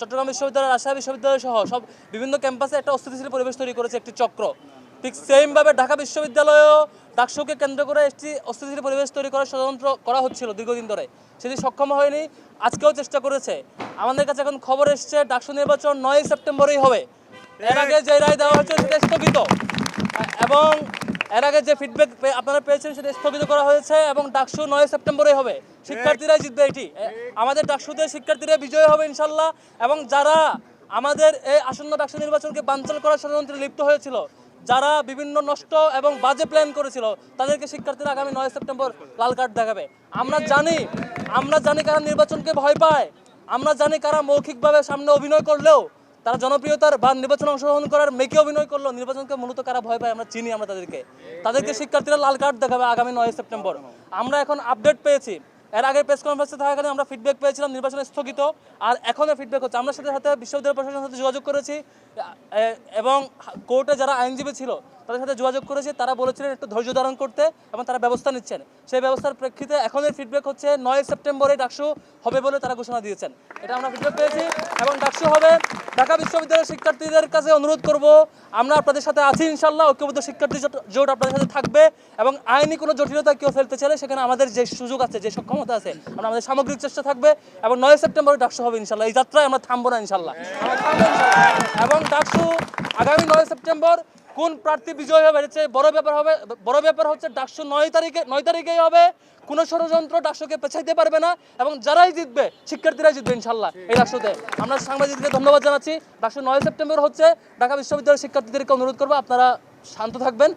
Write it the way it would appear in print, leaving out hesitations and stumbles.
চট্টগ্রাম বিশ্ববিদ্যালয়, রাজশাহী বিশ্ববিদ্যালয় সহ সব বিভিন্ন ক্যাম্পাসে একটা অস্থিতিশীল পরিবেশ তৈরি করেছে একটি চক্র। ঠিক সেমভাবে ঢাকা বিশ্ববিদ্যালয়েও ডাকসুকে কেন্দ্র করে একটি অস্থিতিশীল পরিবেশ তৈরি করার ষড়যন্ত্র করা হচ্ছিল দীর্ঘদিন ধরে, সেটি সক্ষম হয়নি। আজকেও চেষ্টা করেছে। আমাদের কাছে এখন খবর এসছে ডাকসু নির্বাচন 9 সেপ্টেম্বরেই হবে। এর আগে যে রায় দেওয়া হয়েছে সেটা স্থগিত, এবং এর আগে যে ফিডব্যাক আপনারা পেয়েছেন সেটা স্থগিত করা হয়েছে, এবং ডাকসু 9 সেপ্টেম্বরেই হবে। শিক্ষার্থীরাই জিতবে, এটি আমাদের ডাকসুতে শিক্ষার্থীরা বিজয় হবে ইনশাল্লাহ। এবং যারা আমাদের এই আসন্ন ডাকসু নির্বাচনকে বানচাল করার ষড়যন্ত্রে লিপ্ত হয়েছিল, যারা বিভিন্ন নষ্ট এবং বাজে প্ল্যান করেছিল, তাদেরকে শিক্ষার্থীরা আগামী 9 সেপ্টেম্বর লাল কার্ড দেখাবে। আমরা জানি কারা নির্বাচনকে ভয় পায়। আমরা জানি কারা মৌখিকভাবে সামনে অভিনয় করলেও, তারা জনপ্রিয়তার বা নির্বাচনে অংশগ্রহণ করার মেকে অভিনয় করলো, নির্বাচনকে মূলত কারা ভয় পায় আমরা চিনি। আমরা তাদেরকে শিক্ষার্থীরা লাল কার্ড দেখাবে আগামী 9 সেপ্টেম্বর। আমরা এখন আপডেট পেয়েছি, এর আগে প্রেস কনফারেন্সে থাকাকালীন আমরা ফিডব্যাক পেয়েছিলাম নির্বাচন স্থগিত, আর এখনও ফিডব্যাক হচ্ছে। আমরা সাথে বিশ্ববিদ্যালয় প্রশাসনের সাথে যোগাযোগ করেছি, এবং কোর্টে যারা আইনজীবী ছিল তাদের সাথে যোগাযোগ করেছি। তারা বলেছিলেন একটু ধৈর্য ধারণ করতে, এবং তারা ব্যবস্থা নিচ্ছেন। সেই ব্যবস্থার প্রেক্ষিতে এখনের ফিডব্যাক হচ্ছে 9 সেপ্টেম্বরে ডাকসু হবে বলে তারা ঘোষণা দিয়েছেন। এটা আমরা ফিডব্যাক পেয়েছি, এবং ডাকসু হবে। ঢাকা বিশ্ববিদ্যালয়ের শিক্ষার্থীদের কাছে অনুরোধ করব, আমরা আপনাদের সাথে আছি ইনশাল্লাহ। ঐক্যবদ্ধ শিক্ষার্থী জোট আপনাদের সাথে থাকবে, এবং আইনি কোনো জটিলতা কেউ ফেলতে চাইলে সেখানে আমাদের যে সুযোগ আছে, যে সক্ষমতা আছে, আমরা আমাদের সামগ্রিক চেষ্টা থাকবে। এবং 9 সেপ্টেম্বরে ডাকসু হবে ইনশাল্লাহ। এই যাত্রায় আমরা থামবো না ইনশাল্লাহ, এবং ডাকসু আগামী 9 সেপ্টেম্বর কোন প্রার্থী বিজয় হবে এর চেয়ে বড় ব্যাপার হচ্ছে ডাকসু 9 তারিখেই হবে। কোনো ষড়যন্ত্র ডাকসুকে পেছাইতে পারবে না, এবং যারাই জিতবে শিক্ষার্থীরাই জিতবে ইনশাল্লাহ এই ডাকসুতে। আমরা সাংবাদিকদের ধন্যবাদ জানাচ্ছি। ডাকসু 9 সেপ্টেম্বর হচ্ছে। ঢাকা বিশ্ববিদ্যালয়ের শিক্ষার্থীদেরকে অনুরোধ করবো আপনারা শান্ত থাকবেন।